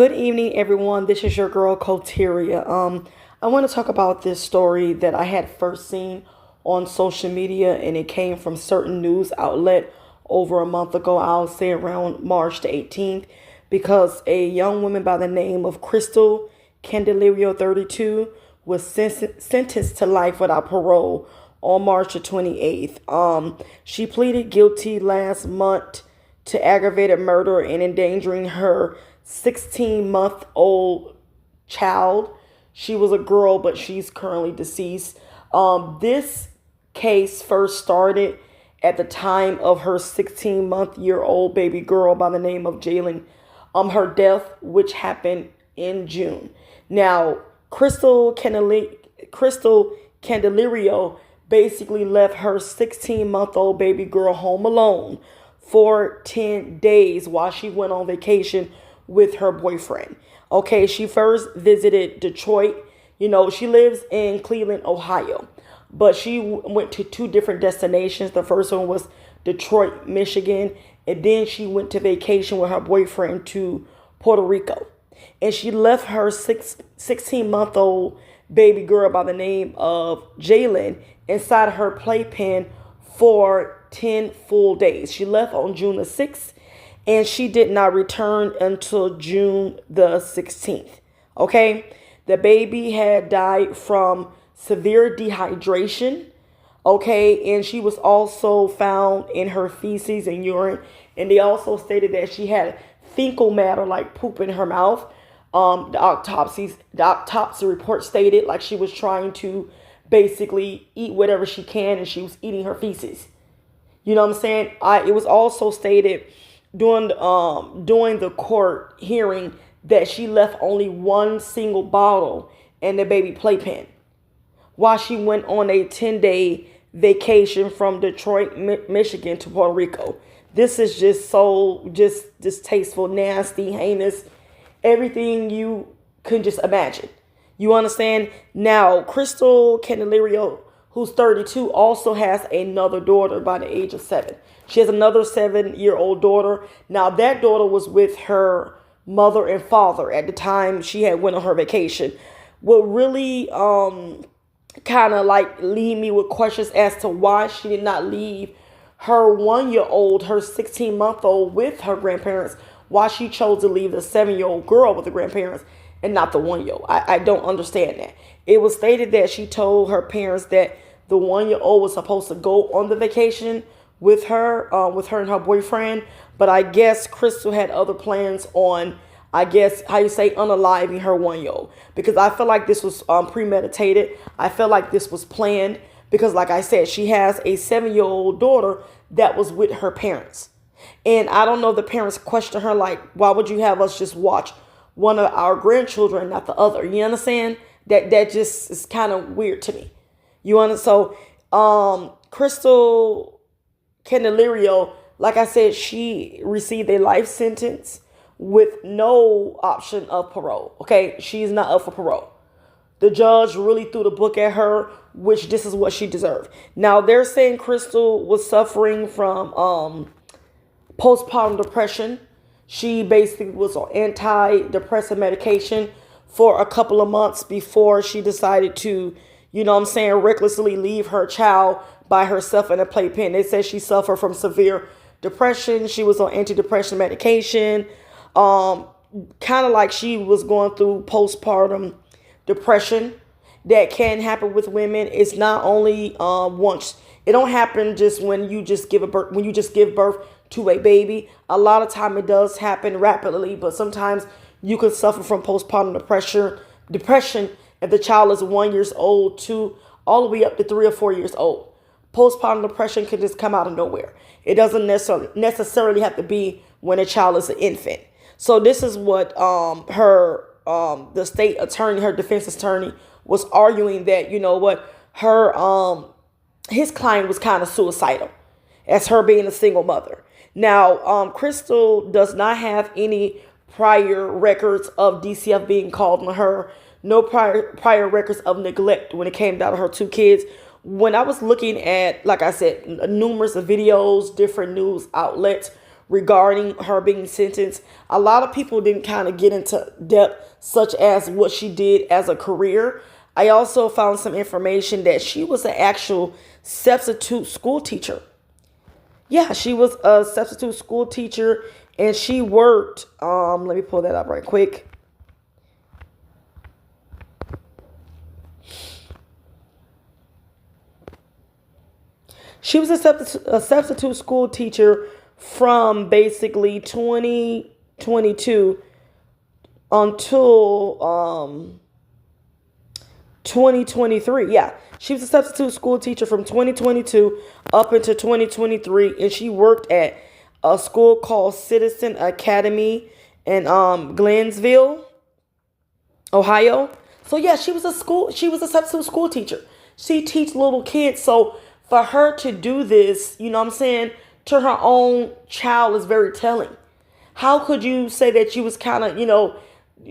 Good evening, everyone. This is your girl, Coteria. I want to talk about this story that I had first seen on social media, and it came from certain news outlet over a month ago. I'll say around March the 18th, because a young woman by the name of Crystal Candelario, 32, was sentenced to life without parole on March the 28th. She pleaded guilty last month to aggravated murder and endangering her 16-month-old child. She was a girl, but she's currently deceased. This case first started at the time of her 16-month-year-old baby girl by the name of Jalen, her death, which happened in June. Now, Crystal Candelario basically left her 16-month-old baby girl home alone for 10 days while she went on vacation with her boyfriend. Okay, she first visited Detroit. She lives in Cleveland, Ohio, but she went to two different destinations. The first one was Detroit, Michigan, and then she went to vacation with her boyfriend to Puerto Rico. And she left her 16-month-old baby girl by the name of Jalen inside her playpen for 10 full days. She left on June the 6th, and she did not return until June the 16th. Okay? The baby had died from severe dehydration. Okay? And she was also found in her feces and urine. And they also stated that she had fecal matter, like poop in her mouth. The autopsy report stated like she was trying to basically eat whatever she can, and she was eating her feces. You know what I'm saying? It was also stated during the court hearing that she left only one single bottle in the baby playpen while she went on a 10-day vacation from Detroit, Michigan to Puerto Rico. This is just so distasteful, nasty, heinous, everything you can just imagine. You understand? Now, Crystal Candelario, who's 32, also has another daughter by the age of 7. She has another 7-year-old daughter. Now, that daughter was with her mother and father at the time she had went on her vacation. What really kind of like leave me with questions as to why she did not leave her 1-year-old, her 16-month-old with her grandparents, why she chose to leave the 7-year-old girl with the grandparents and not the 1-year-old. I don't understand that. It was stated that she told her parents that the 1-year-old was supposed to go on the vacation with her and her boyfriend. But I guess Crystal had other plans on, I guess, how you say, unaliving her 1-year-old. Because I feel like this was premeditated. I feel like this was planned. Because like I said, she has a 7-year-old daughter that was with her parents. And I don't know, the parents questioned her like, why would you have us just watch one of our grandchildren, not the other? You understand? That just is kind of weird to me. You understand? So, Crystal Candelario, like I said, she received a life sentence with no option of parole. Okay, she's not up for parole. The judge really threw the book at her, which this is what she deserved. Now, they're saying Crystal was suffering from postpartum depression. She basically was on antidepressant medication for a couple of months before she decided to, recklessly leave her child by herself in a playpen. They said she suffered from severe depression. She was on antidepressant medication. Kind of like she was going through postpartum depression that can happen with women. It's not only once. It don't happen just when you just give birth to a baby. A lot of time it does happen rapidly, but sometimes you can suffer from postpartum depression if the child is 1 year old to all the way up to 3 or 4 years old. Postpartum depression can just come out of nowhere. It doesn't necessarily have to be when a child is an infant. So this is what the state attorney, her defense attorney, was arguing that, his client was kind of suicidal as her being a single mother. Now, Crystal does not have any prior records of DCF being called on her. No prior records of neglect when it came down to her 2 kids. When I was looking at, like I said, numerous videos, different news outlets regarding her being sentenced. A lot of people didn't kind of get into depth, such as what she did as a career. I also found some information that she was an actual substitute school teacher. Yeah, she was a substitute school teacher, and she worked. Let me pull that up right quick. She was a substitute school teacher from basically 2022 until 2023. Yeah, she was a substitute school teacher from 2022 up into 2023, and she worked at a school called Citizen Academy in Glennsville, Ohio. So yeah, she was a substitute school teacher. She teach little kids. So for her to do this, you know what I'm saying, to her own child is very telling. How could you say that you was kind of,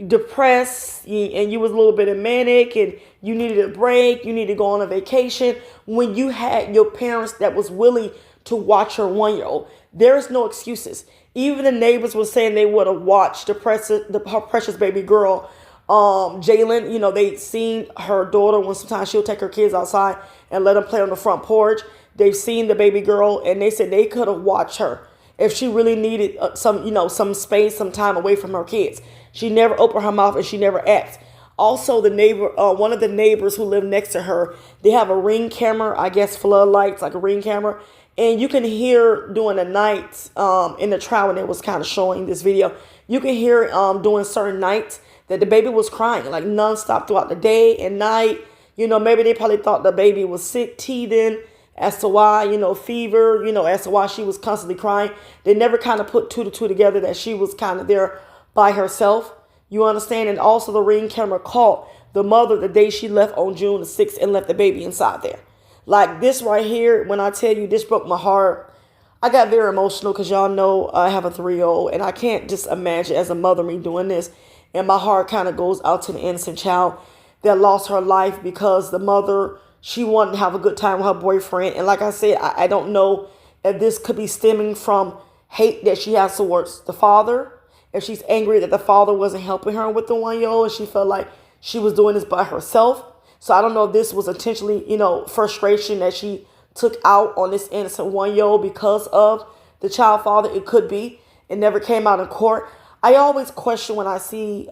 depressed and you was a little bit of manic and you needed a break, you needed to go on a vacation when you had your parents that was willing to watch your 1-year-old? There's no excuses. Even the neighbors were saying they would have watched her precious baby girl, Jalen. They'd seen her daughter when sometimes she'll take her kids outside and let them play on the front porch. They've seen the baby girl, and they said they could have watched her if she really needed some space, some time away from her kids. She never opened her mouth and she never asked. Also, the neighbor, one of the neighbors who lived next to her, they have a Ring camera, I guess floodlights, like a Ring camera. And you can hear during the nights in the trial when it was kind of showing this video, you can hear during certain nights that the baby was crying like nonstop throughout the day and night. Maybe they probably thought the baby was sick, teething, as to why, fever, as to why she was constantly crying. They never kind of put two to two together that she was kind of there by herself. You understand? And also the Ring camera caught the mother the day she left on June the 6th and left the baby inside there. Like this right here, when I tell you this broke my heart, I got very emotional because y'all know I have a 3-year-old and I can't just imagine as a mother me doing this. And my heart kind of goes out to the innocent child that lost her life because the mother, she wanted to have a good time with her boyfriend. And like I said, I don't know if this could be stemming from hate that she has towards the father. If she's angry that the father wasn't helping her with the 1-year-old and she felt like she was doing this by herself. So I don't know if this was intentionally, frustration that she took out on this innocent 1-year-old because of the child father. It could be. It never came out in court. I always question when I see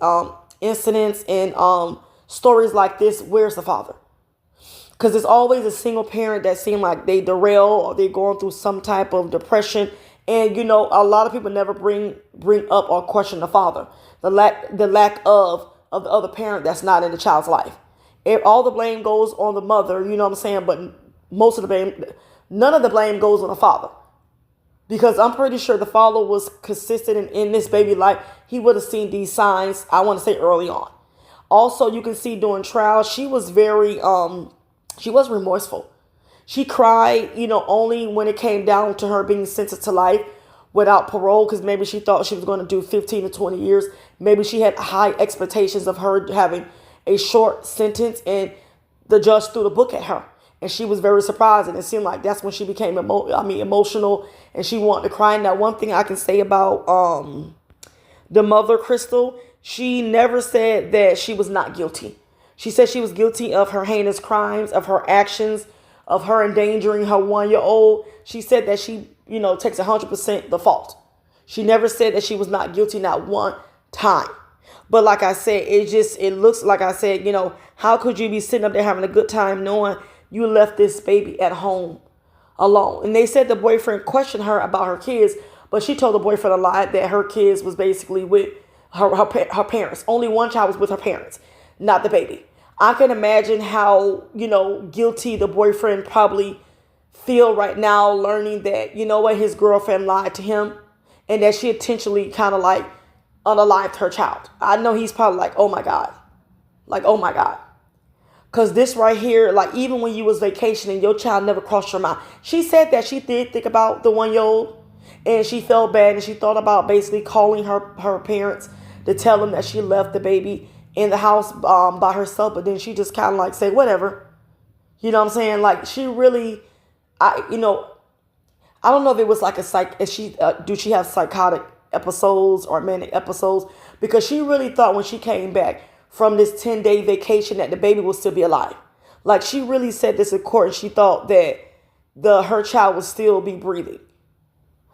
incidents and stories like this, where's the father? Because there's always a single parent that seems like they derail or they're going through some type of depression. And, a lot of people never bring up or question the father, the lack of the other parent that's not in the child's life. If all the blame goes on the mother, you know what I'm saying? But none of the blame goes on the father. Because I'm pretty sure the father was consistent in this baby life. He would have seen these signs, I want to say, early on. Also, you can see during trial, she was very, she was remorseful. She cried, only when it came down to her being sentenced to life without parole, because maybe she thought she was going to do 15 to 20 years. Maybe she had high expectations of her having a short sentence, and the judge threw the book at her. And she was very surprised, and it seemed like that's when she became emotional, and she wanted to cry. Now, one thing I can say about the mother, Crystal, she never said that she was not guilty. She said she was guilty of her heinous crimes, of her actions, of her endangering her 1-year-old. She said that she, takes 100% the fault. She never said that she was not guilty, not one time. But like I said, it looks like I said, how could you be sitting up there having a good time knowing you left this baby at home alone? And they said the boyfriend questioned her about her kids, but she told the boyfriend a lie that her kids was basically with her parents. Only one child was with her parents, not the baby. I can imagine how, guilty the boyfriend probably feel right now learning that, his girlfriend lied to him and that she intentionally kind of like unalived her child. I know he's probably like, oh my God. Like, oh my God. Because this right here, like even when you was vacationing, your child never crossed your mind. She said that she did think about the 1-year-old and she felt bad and she thought about basically calling her parents to tell them that she left the baby in the house by herself. But then she just kind of like say, whatever. You know what I'm saying? Like she really, I don't know if it was like a psych. Is she do she have psychotic episodes or manic episodes? Because she really thought when she came back from this 10-day vacation that the baby would still be alive. Like she really said this in court, and she thought that her child would still be breathing.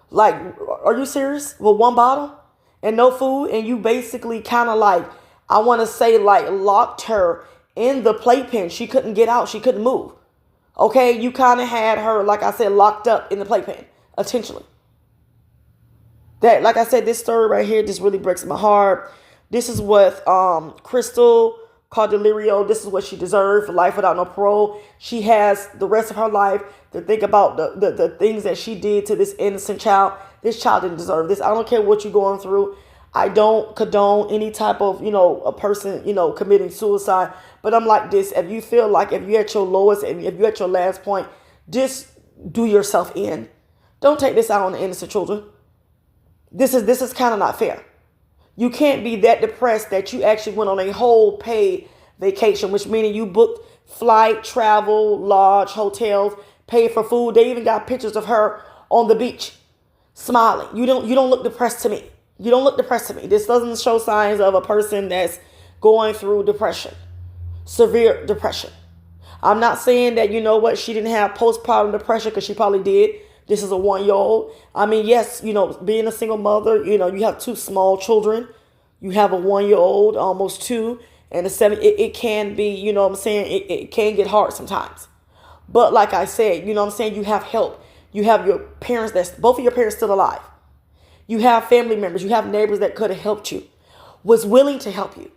Like, are you serious? With one bottle and no food, and you basically kind of like, I want to say like locked her in the playpen. She couldn't get out. She couldn't move. Okay, you kind of had her, like I said, locked up in the playpen, intentionally. That, like I said, this story right here just really breaks my heart. This is what Crystal Cardelirio, this is what she deserved for life without no parole. She has the rest of her life to think about the things that she did to this innocent child. This child didn't deserve this. I don't care what you're going through. I don't condone any type of, a person, committing suicide. But I'm like this. If you feel like if you're at your lowest and if you're at your last point, just do yourself in. Don't take this out on the innocent children. This is kind of not fair. You can't be that depressed that you actually went on a whole paid vacation, which meaning you booked flight, travel, lodge, hotels, paid for food. They even got pictures of her on the beach smiling. You don't look depressed to me. You don't look depressed to me. This doesn't show signs of a person that's going through depression, severe depression. I'm not saying that, she didn't have postpartum depression, because she probably did. This is a 1-year-old. I mean, yes, being a single mother, you have 2 small children. You have a 1-year-old, almost 2, and a 7. It can be, it can get hard sometimes. But like I said, you have help. You have your parents, both of your parents still alive. You have family members. You have neighbors that could have helped you, was willing to help you.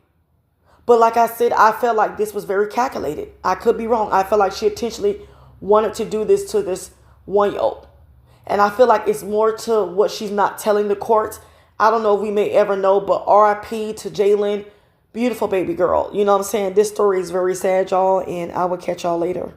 But like I said, I felt like this was very calculated. I could be wrong. I felt like she intentionally wanted to do this to this 1-year-old. And I feel like it's more to what she's not telling the courts. I don't know if we may ever know, but RIP to Jalen. Beautiful baby girl. You know what I'm saying? This story is very sad, y'all, and I will catch y'all later.